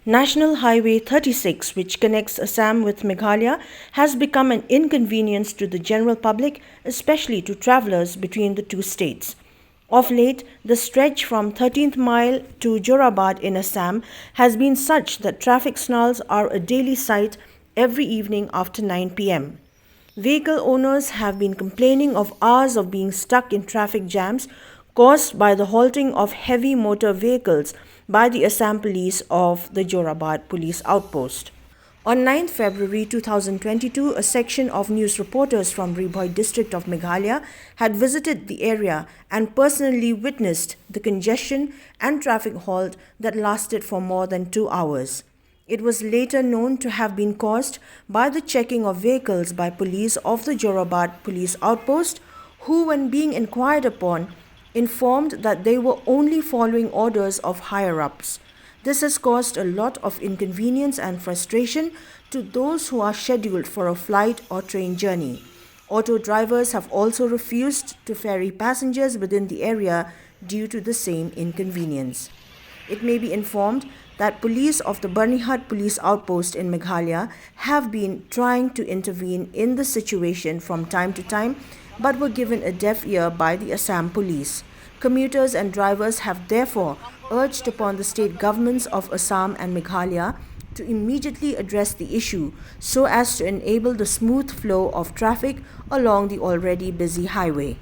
National Highway 36, which connects Assam with Meghalaya, has become an inconvenience to the general public, especially to travelers between the two states. Of late, the stretch from 13th Mile to JORABAD in Assam has been such that traffic snarls are a daily sight every evening after 9 pm. Vehicle owners have been complaining of hours of being stuck in traffic jams caused by the halting of heavy motor vehicles by the Assam police of the JORABAD police outpost. On 9 February 2022, a section of news reporters from Ribhoi district of Meghalaya had visited the area and personally witnessed the congestion and traffic halt that lasted for more than 2 hours. It was later known to have been caused by the checking of vehicles by police of the JORABAD police outpost, who, when being inquired upon, informed that they were only following orders of higher-ups. This has caused a lot of inconvenience and frustration to those who are scheduled for a flight or train journey. Auto drivers have also refused to ferry passengers within the area due to the same inconvenience. It may be informed that police of the Barnihut police outpost in Meghalaya have been trying to intervene in the situation from time to time, but were given a deaf ear by the Assam police. Commuters and drivers have therefore urged upon the state governments of Assam and Meghalaya to immediately address the issue so as to enable the smooth flow of traffic along the already busy highway.